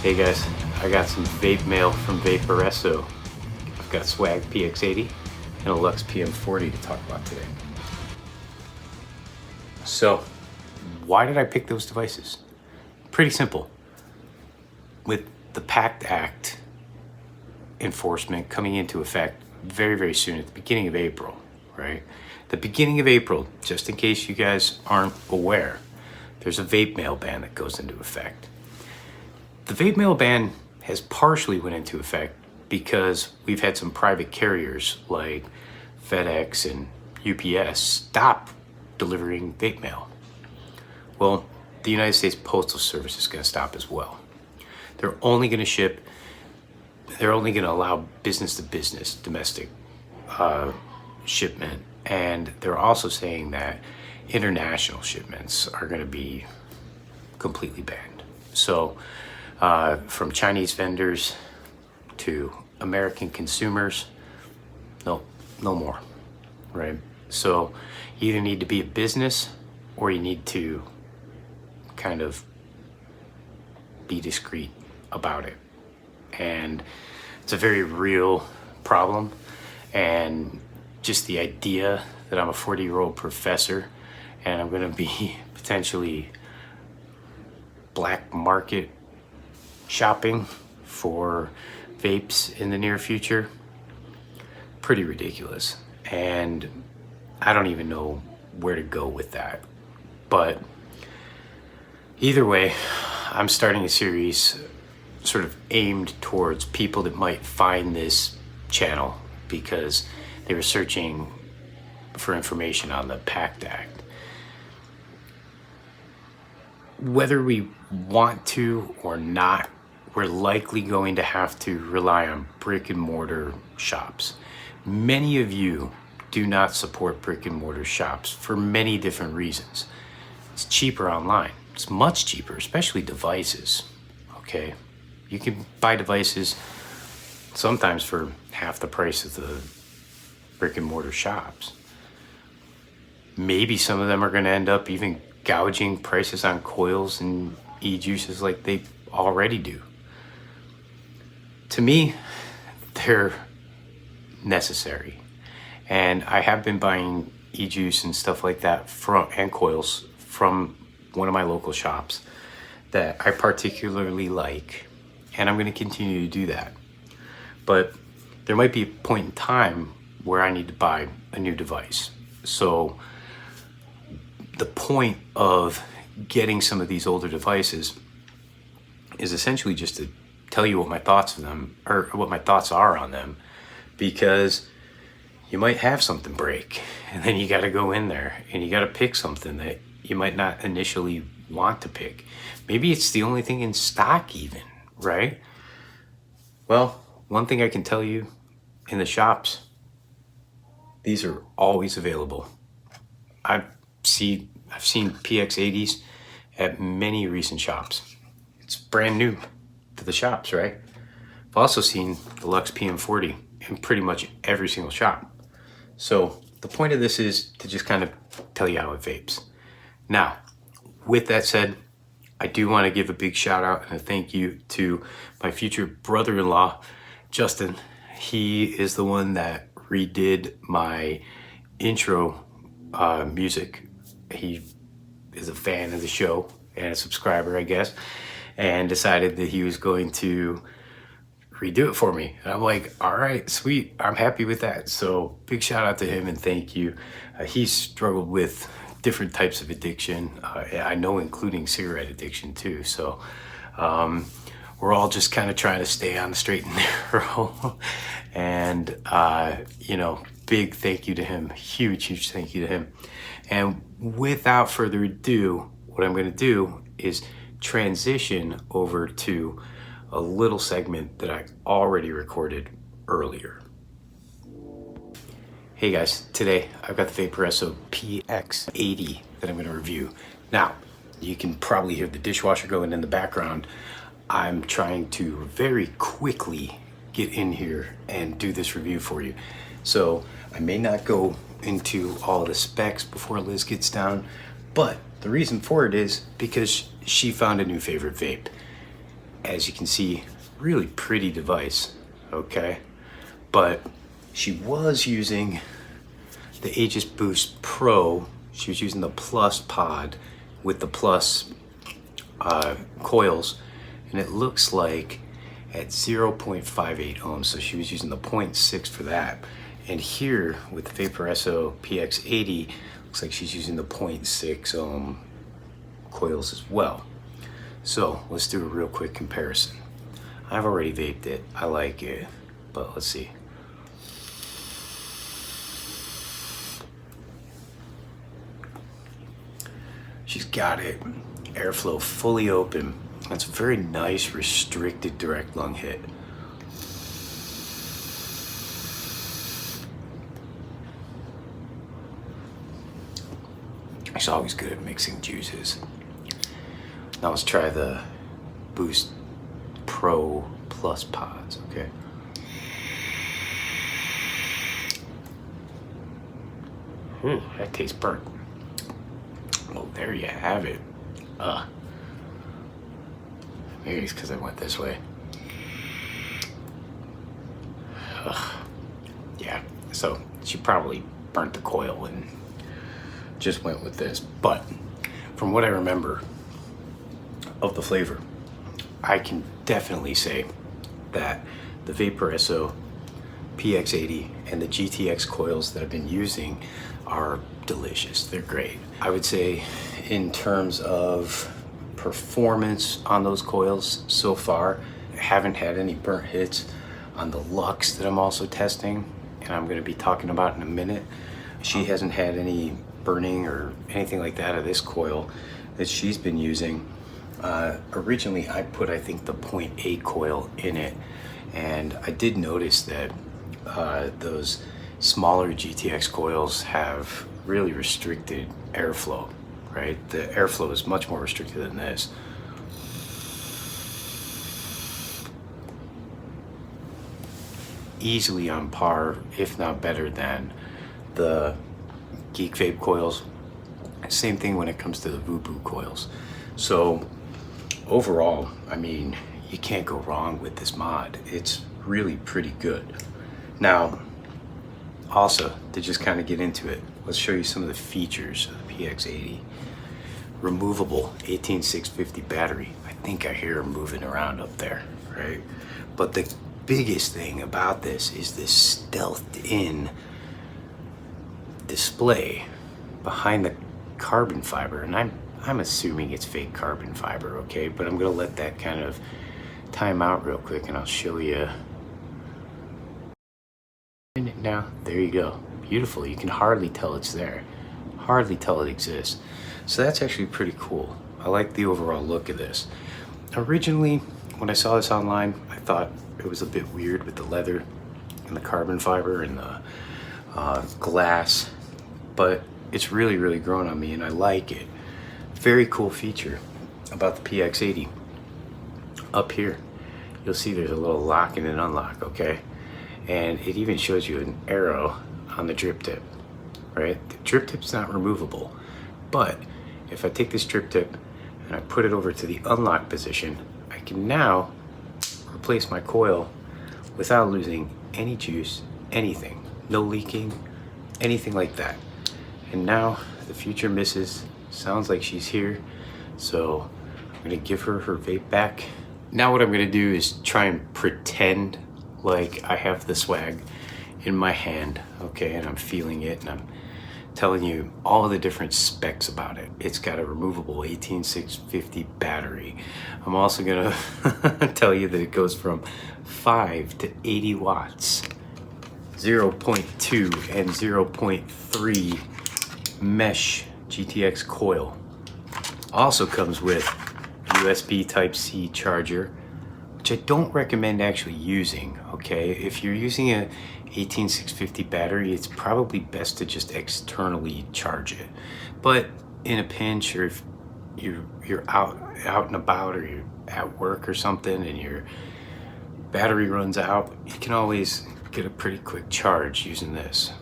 Hey guys, I got some vape mail from Vaporesso. I've got Swag PX80 and a Luxe PM40 to talk about today. So, why did I pick those devices? Pretty simple. With the PACT Act enforcement coming into effect very, very soon at the beginning of April, right? The beginning of April, just in case you guys aren't aware, there's a vape mail ban that goes into effect. The vape mail ban has partially went into effect because we've had some private carriers like FedEx and UPS stop delivering vape mail. Well, the United States Postal Service is going to stop as well. They're only going to allow business to business, domestic shipment. And they're also saying that international shipments are going to be completely banned. So from Chinese vendors to American consumers, no more, right? So you either need to be a business or you need to kind of be discreet about it. And it's a very real problem. And just the idea that I'm a 40-year-old professor and I'm going to be potentially black market shopping for vapes in the near future, pretty ridiculous. And I don't even know where to go with that. But either way, I'm starting a series sort of aimed towards people that might find this channel because they were searching for information on the PACT Act. Whether we want to or not, we're likely going to have to rely on brick and mortar shops. Many of you do not support brick and mortar shops for many different reasons. It's cheaper online. It's much cheaper, especially devices, okay? You can buy devices sometimes for half the price of the brick and mortar shops. Maybe some of them are gonna end up even gouging prices on coils and e-juices like they already do. To me, they're necessary. And I have been buying e-juice and stuff like that and coils from one of my local shops that I particularly like, and I'm going to continue to do that. But there might be a point in time where I need to buy a new device. So the point of getting some of these older devices is essentially just to tell you what my thoughts of them, or what my thoughts are on them, because you might have something break and then you got to go in there and you got to pick something that you might not initially want to pick. Maybe it's the only thing in stock even, right? Well, one thing I can tell you, in the shops, these are always available. I've seen PX80s at many recent shops. It's brand new to the shops, right? I've also seen the Luxe PM40 in pretty much every single shop. So the point of this is to just kind of tell you how it vapes. Now, with that said, I do want to give a big shout out and a thank you to my future brother-in-law, Justin. He is the one that redid my intro music. He is a fan of the show and a subscriber, I guess, and decided that he was going to redo it for me. And I'm like, all right, sweet, I'm happy with that. So big shout out to him and thank you. He's struggled with different types of addiction, I know, including cigarette addiction too. So we're all just kind of trying to stay on the straight and narrow. And big thank you to him, huge thank you to him. And without further ado, what I'm going to do is transition over to a little segment that I already recorded earlier. Hey guys, today I've got the Vaporesso PX80 that I'm going to review. Now, you can probably hear the dishwasher going in the background. I'm trying to very quickly get in here and do this review for you. So I may not go into all the specs before Liz gets down, but the reason for it is because she found a new favorite vape. as you can see, really pretty device, okay? But she was using the Aegis Boost Pro. She was using the Plus pod with the Plus coils, and it looks like at 0.58 ohms, so she was using the 0.6 for that. And here with the Vaporesso PX80, looks like she's using the 0.6 ohm coils as well. So let's do a real quick comparison. I've already vaped it, I like it, but let's see. She's got it, airflow fully open. That's a very nice restricted direct lung hit. She's always good at mixing juices. Now let's try the Boost Pro Plus pods, okay? Ooh, that tastes burnt. Well, there you have it. Maybe it's because I went this way. Yeah, so she probably burnt the coil and just went with this. But from what I remember of the flavor, I can definitely say that the Vaporesso PX80 and the GTX coils that I've been using are delicious. They're great. I would say in terms of performance on those coils so far, I haven't had any burnt hits on the Luxe that I'm also testing, and I'm going to be talking about in a minute. She hasn't had any burning or anything like that of this coil that she's been using. Originally I put, I think, the 0.8 coil in it, and I did notice that those smaller GTX coils have really restricted airflow, right? The airflow is much more restricted than this. Easily on par, if not better than the Geek Vape coils. Same thing when it comes to the Vubu coils. So overall, I mean, you can't go wrong with this mod. It's really pretty good. Now, also, to just kind of get into it, let's show you some of the features of the PX80. Removable 18650 battery. I think I hear her moving around up there, right? But the biggest thing about this is this stealthed in display behind the carbon fiber, and I'm assuming it's fake carbon fiber, okay? But I'm gonna let that kind of time out real quick, and I'll show you. Now, there you go. Beautiful. You can hardly tell it's there. Hardly tell it exists. So that's actually pretty cool. I like the overall look of this. Originally, when I saw this online, I thought it was a bit weird with the leather and the carbon fiber and the glass, but it's really, really grown on me, and I like it. Very cool feature about the PX80. Up here, you'll see there's a little lock and an unlock, okay? And it even shows you an arrow on the drip tip, right? The drip tip's not removable, but if I take this drip tip and I put it over to the unlock position, I can now replace my coil without losing any juice, anything, no leaking, anything like that. And now the future missus sounds like she's here, so I'm gonna give her her vape back. Now what I'm gonna do is try and pretend like I have the swag in my hand, okay, and I'm feeling it, and I'm telling you all of the different specs about it. It's got a removable 18650 battery. I'm also gonna tell you that it goes from 5 to 80 watts, 0.2 and 0.3 mesh GTX coil. Also comes with USB Type-C charger, which I don't recommend actually using, okay? If you're using a 18650 battery, it's probably best to just externally charge it. But in a pinch, or if you're out and about, or you're at work or something and your battery runs out, you can always get a pretty quick charge using this.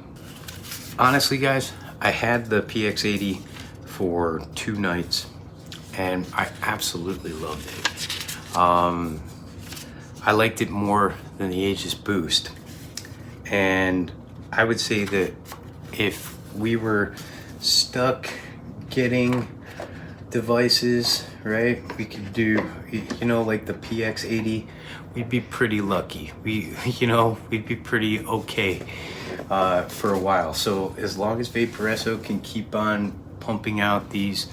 Honestly, guys, I had the PX80 for 2 nights and I absolutely loved it. I liked it more than the Aegis Boost. And I would say that if we were stuck getting devices, right, we could do, you know, like the PX80, we'd be pretty lucky. We'd be pretty okay for a while. So as long as Vaporesso can keep on pumping out these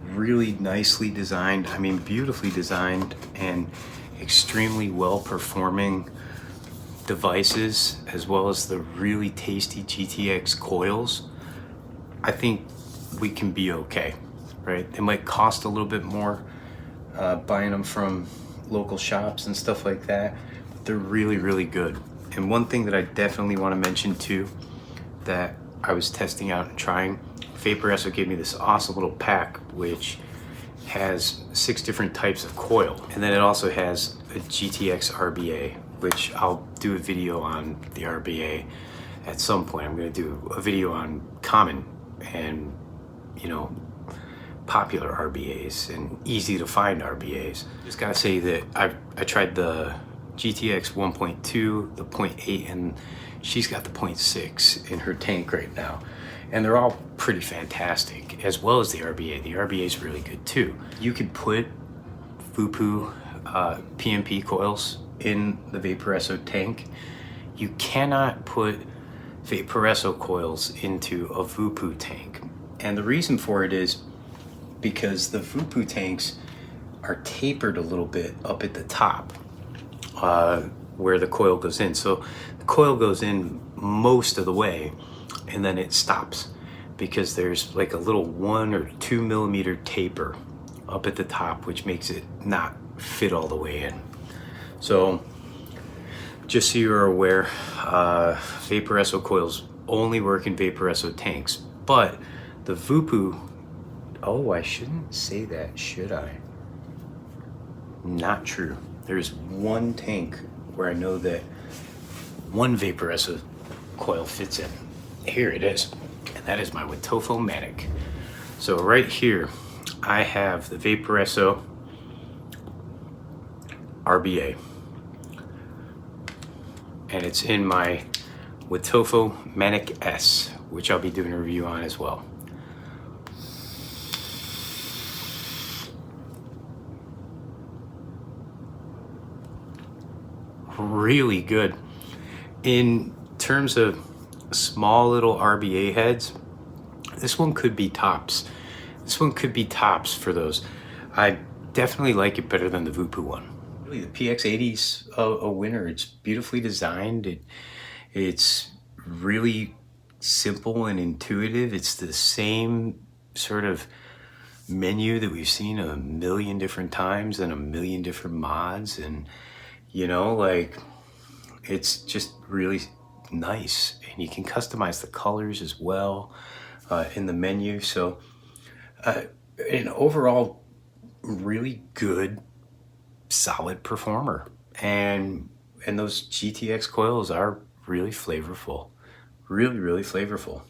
really nicely designed, I mean beautifully designed and extremely well performing devices, as well as the really tasty GTX coils, I think we can be okay, right? They might cost a little bit more buying them from local shops and stuff like that, but they're really, really good. And one thing that I definitely want to mention too, that I was testing out and trying, Vaporesso gave me this awesome little pack which has 6 different types of coil, and then it also has a GTX RBA, which I'll do a video on the RBA at some point. I'm going to do a video on common and, you know, popular RBAs and easy to find RBAs. Just gotta say that I tried the GTX 1.2, the 0.8, and she's got the 0.6 in her tank right now. And they're all pretty fantastic, as well as the RBA. The RBA is really good too. You could put Vupu PMP coils in the Vaporesso tank. You cannot put Vaporesso coils into a Vupu tank. And the reason for it is because the Vupu tanks are tapered a little bit up at the top where the coil goes in. So the coil goes in most of the way and then it stops because there's like a little 1 or 2 millimeter taper up at the top, which makes it not fit all the way in. So just so you're aware, Vaporesso coils only work in Vaporesso tanks, but the Vupu, oh, I shouldn't say that, should I? Not true. There's one tank where I know that one Vaporesso coil fits in. Here it is, and that is my Witofo Manic. So right here, I have the Vaporesso RBA, and it's in my Witofo Manic S, which I'll be doing a review on as well. Really good. In terms of small little RBA heads, this one could be tops. This one could be tops for those. I definitely like it better than the Vupu one. Really, the PX80's a winner. It's beautifully designed. It's really simple and intuitive. It's the same sort of menu that we've seen a million different times and a million different mods, and you know, like, it's just really nice, and you can customize the colors as well in the menu. So an overall really good solid performer, and those GTX coils are really flavorful, really flavorful.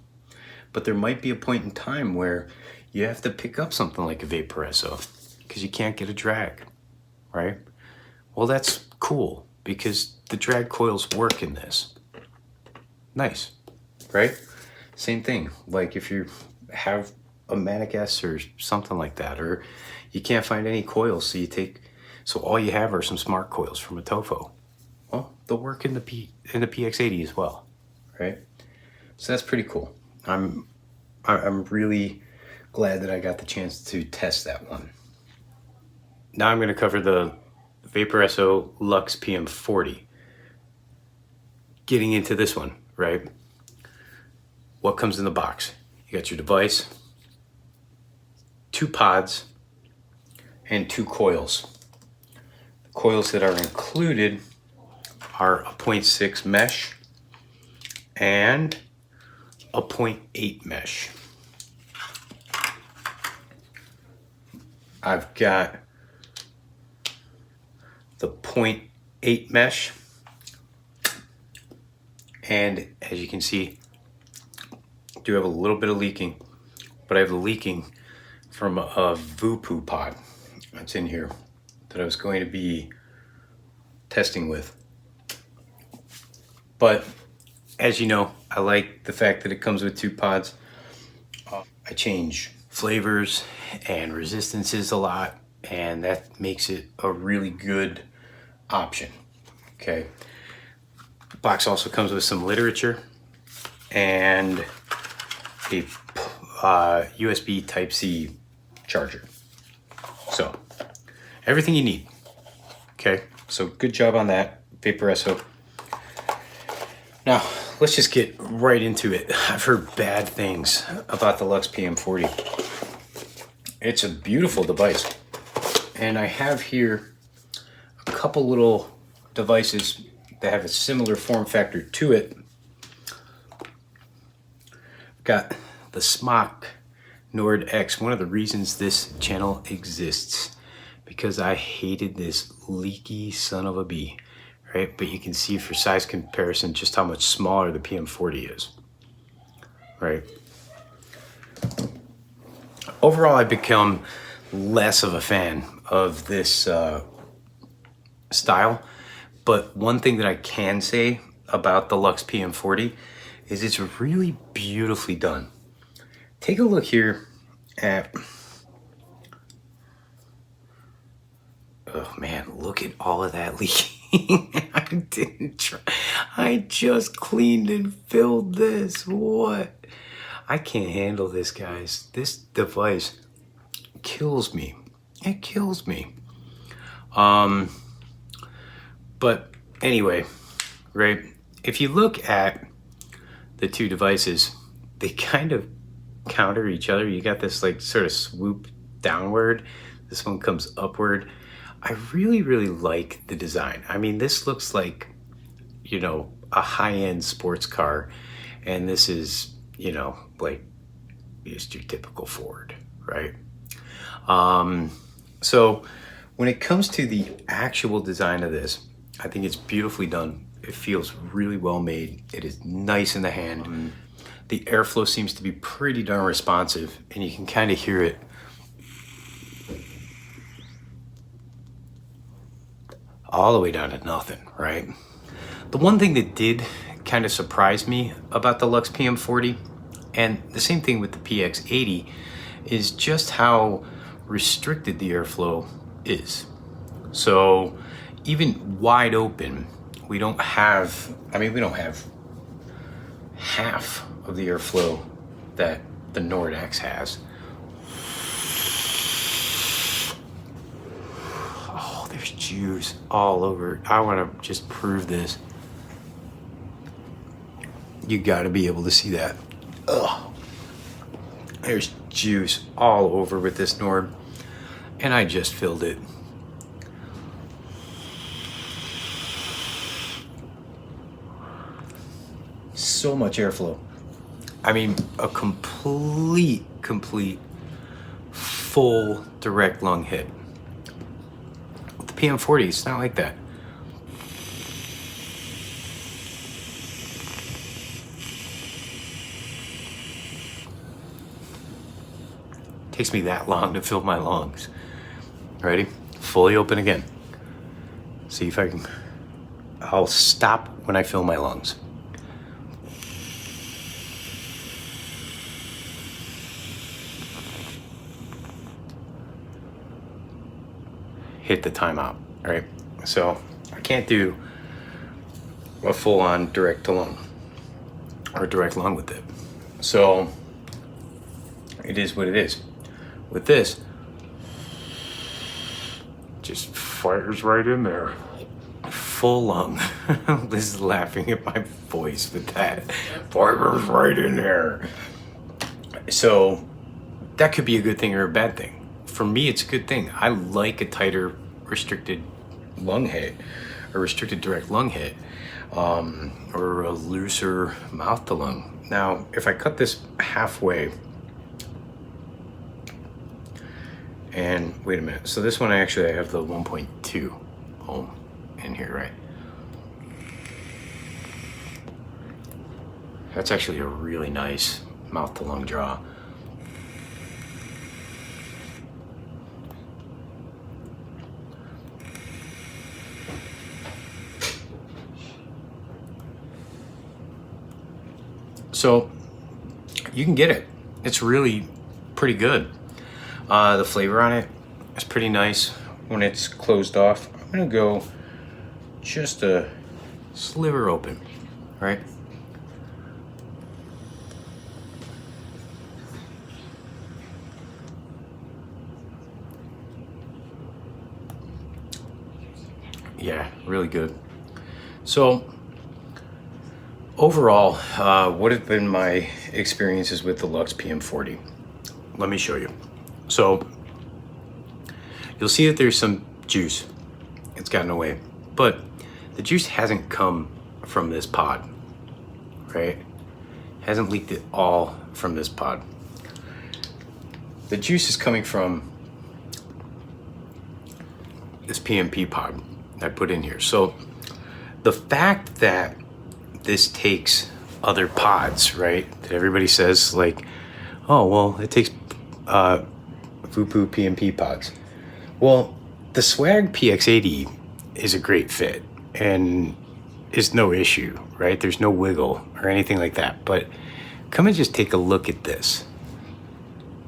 But there might be a point in time where you have to pick up something like a Vaporesso because you can't get a drag, right? Well, that's cool because the drag coils work in this. Nice, right? Same thing, like if you have a Manic S or something like that, or you can't find any coils, so all you have are some smart coils from a Witofo. Well, they'll work in the PX80 as well, right? So that's pretty cool. I'm really glad that I got the chance to test that one. Now I'm going to cover the Vaporesso Luxe PM40. Getting into this one, right? What comes in the box? You got your device, 2 pods, and 2 coils. The coils that are included are a 0.6 mesh and a 0.8 mesh. I've got the 0.8 mesh, and as you can see, I do have a little bit of leaking, but I have the leaking from a Vupu pod that's in here. that I was going to be testing with. But as you know, I like the fact that it comes with 2 pods. I change flavors and resistances a lot, and that makes it a really good option. Okay. The box also comes with some literature and a USB Type-C charger. So everything you need. Okay, so good job on that, Vaporesso. Now, let's just get right into it. I've heard bad things about the Luxe PM40. It's a beautiful device. And I have here a couple little devices that have a similar form factor to it. Got the Smock Nord X. One of the reasons this channel exists, because I hated this leaky son of a bee. Right, but you can see for size comparison just how much smaller the PM40 is, right? Overall, I've become less of a fan of this style, but one thing that I can say about the Luxe PM40 is it's really beautifully done. Take a look here at, oh man, look at all of that leaking. I didn't try. I just cleaned and filled this. What? I can't handle this, guys. This device kills me. It kills me. But anyway, right? If you look at the 2 devices, they kind of counter each other. You got this like sort of swoop downward. This one comes upward. I really, really like the design. I mean, this looks like, you know, a high-end sports car, and this is, you know, like just your typical Ford, right? So when it comes to the actual design of this, I think it's beautifully done. It feels really well made. It is nice in the hand. The airflow seems to be pretty darn responsive, and you can kind of hear it all the way down to nothing, right? The one thing that did kind of surprise me about the Luxe PM40, and the same thing with the PX80, is just how restricted the airflow is. So even wide open, we don't have, I mean, we don't have half of the airflow that the Nord X has. There's juice all over. I want to just prove this. You got to be able to see that. Ugh. There's juice all over with this Nord, and I just filled it. So much airflow. I mean, a complete full direct lung hit. PM40, it's not like that. Takes me that long to fill my lungs. Ready? Fully open again. See if I can, I'll stop when I fill my lungs. Hit the timeout, right? So I can't do a full-on direct to lung or direct lung with it. So it is what it is. With this, just fires right in there. Full lung. Liz is laughing at my voice with that. Fires right in there. So that could be a good thing or a bad thing. For me, it's a good thing. I like a tighter restricted lung hit, a restricted direct lung hit, or a looser mouth to lung. Now, if I cut this halfway, and wait a minute, so this one I have the 1.2 ohm in here, right? That's actually a really nice mouth to lung draw. So you can get it. It's really pretty good. The flavor on it is pretty nice when it's closed off. I'm gonna go just a sliver open, right? Yeah, really good. So overall, what have been my experiences with the Luxe PM40? Let me show you. So you'll see that there's some juice. It's gotten away, but the juice hasn't come from this pod, right? Hasn't leaked it all from this pod. The juice is coming from this PMP pod I put in here. So the fact that this takes other pods, right? That everybody says like, oh, well, it takes Voopoo PMP pods. Well, the Swag PX80 is a great fit and is no issue, right? There's no wiggle or anything like that. But come and just take a look at this.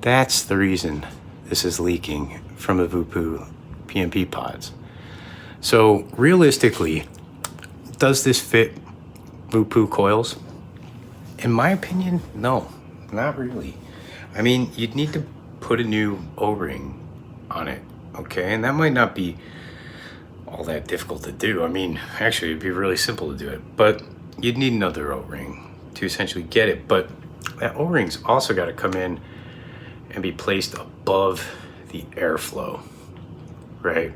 That's the reason this is leaking from the Voopoo PMP pods. So realistically, does this fit Voopoo coils? In my opinion, no, not really. I mean, you'd need to put a new O-ring on it, okay? And that might not be all that difficult to do. I mean, actually, it'd be really simple to do it, but you'd need another O-ring to essentially get it. But that O-ring's also got to come in and be placed above the airflow, right?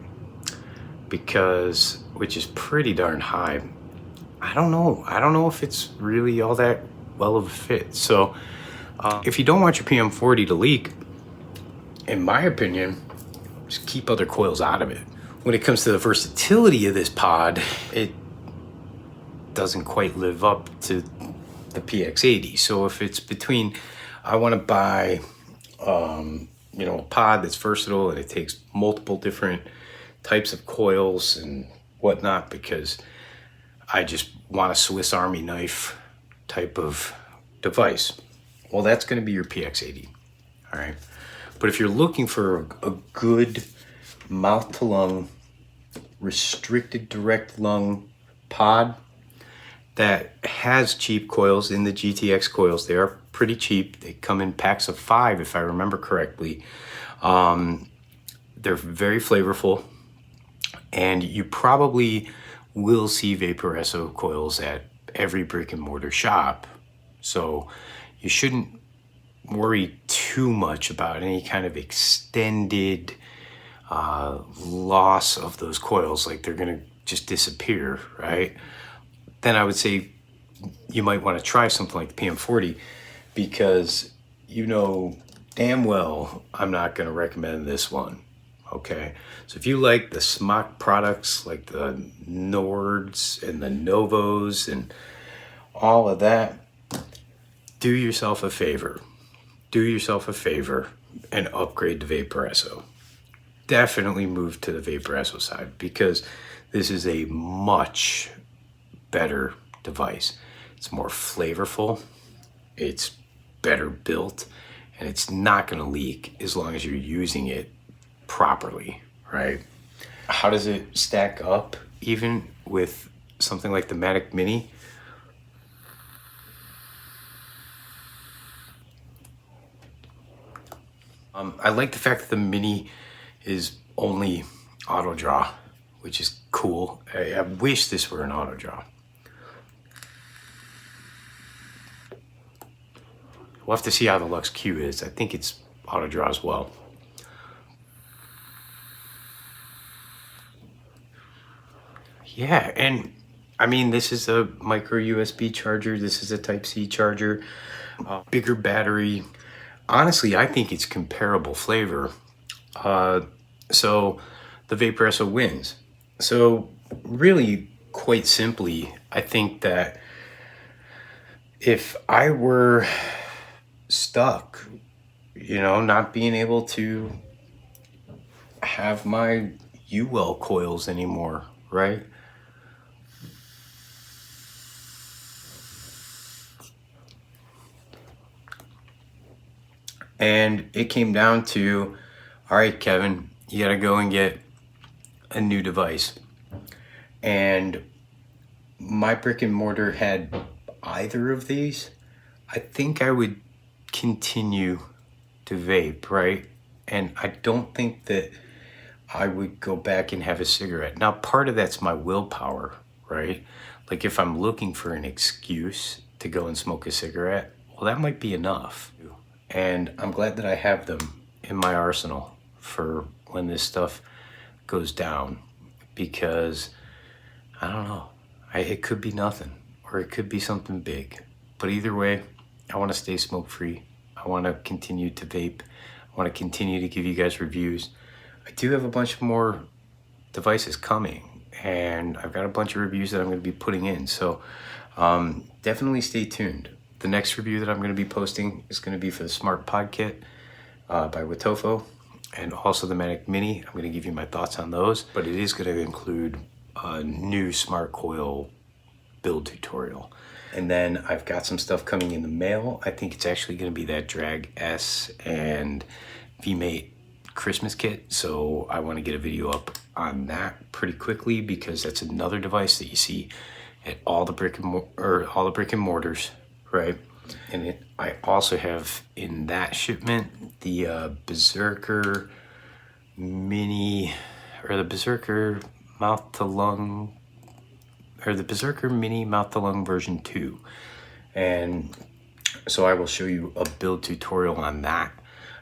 Because, which is pretty darn high. I don't know if it's really all that well of a fit. So if you don't want your PM40 to leak, in my opinion, just keep other coils out of it. When it comes to the versatility of this pod, it doesn't quite live up to the PX80. So if it's between, I want to buy, you know, a pod that's versatile and it takes multiple different types of coils and whatnot, because I just want a Swiss Army knife type of device. Well, that's going to be your PX80, all right? But if you're looking for a good mouth-to-lung, restricted direct lung pod that has cheap coils in the GTX coils, they are pretty cheap. They come in packs of 5, if I remember correctly. They're very flavorful, and you probably will see Vaporesso coils at every brick and mortar shop. So you shouldn't worry too much about any kind of extended loss of those coils, like they're gonna just disappear, right? Then I would say you might want to try something like the PM40, because you know damn well I'm not going to recommend this one, okay? So if you like the smock products like the Nords and the Novos and all of that, do yourself a favor. Do yourself a favor and upgrade to Vaporesso. Definitely move to the Vaporesso side, because this is a much better device. It's more flavorful, it's better built, and it's not going to leak as long as you're using it properly, right? How does it stack up even with something like the Matic Mini? I like the fact that the Mini is only auto draw, which is cool. I wish this were an auto draw. We'll have to see how the Luxe Q is. I think it's auto draw as well. Yeah, and I mean, this is a micro USB charger. This is a Type-C charger, bigger battery. Honestly, I think it's comparable flavor. So the Vaporesso wins. So really, quite simply, I think that if I were stuck, you know, not being able to have my UL coils anymore, right? And it came down to, all right, Kevin, you gotta go and get a new device. And my Brick and Mortar had either of these. I think I would continue to vape, right? And I don't think that I would go back and have a cigarette. Now, part of that's my willpower, right? Like if I'm looking for an excuse to go and smoke a cigarette, well, that might be enough. And I'm glad that I have them in my arsenal for when this stuff goes down, because I don't know, it could be nothing or it could be something big. But either way, I want to stay smoke free. I want to continue to vape. I want to continue to give you guys reviews. I do have a bunch more devices coming, and I've got a bunch of reviews that I'm going to be putting in. So definitely stay tuned. The next review that I'm going to be posting is going to be for the Smart Pod Kit by Watofo, and also the Manic Mini. I'm going to give you my thoughts on those, but it is going to include a new smart coil build tutorial. And then I've got some stuff coming in the mail. I think it's actually going to be that Drag S and VMate Christmas kit. So I want to get a video up on that pretty quickly, because that's another device that you see at all the brick and mortars, right? And I also have in that shipment the Berserker Mini, or the Berserker mouth to lung, or the Berserker Mini mouth to lung version 2. And so I will show you a build tutorial on that.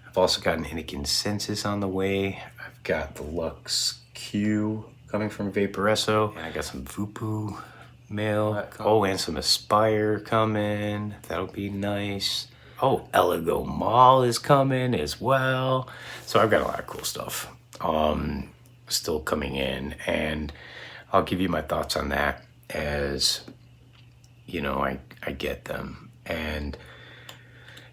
I've also got an Consensus on the way. I've got the Lux Q coming from Vaporesso, and I got some Vupu mail. Oh, and some Aspire coming. That'll be nice. Oh, Eligo Mall is coming as well. So I've got a lot of cool stuff still coming in, and I'll give you my thoughts on that as, you know, I get them. And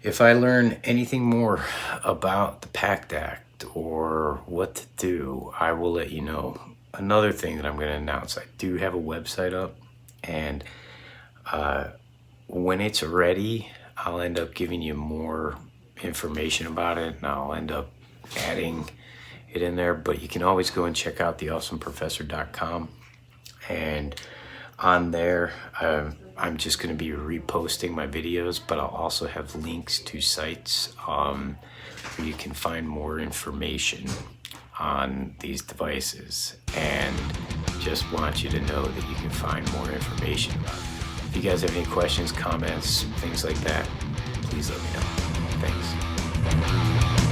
if I learn anything more about the PACT Act or what to do, I will let you know. Another thing that I'm going to announce, I do have a website up, and when it's ready, I'll end up giving you more information about it, and I'll end up adding it in there. But you can always go and check out theawesomeprofessor.com, and on there I'm just going to be reposting my videos, but I'll also have links to sites where you can find more information on these devices, and just want you to know that you can find more information about it. If you guys have any questions, comments, things like that, please let me know. Thanks.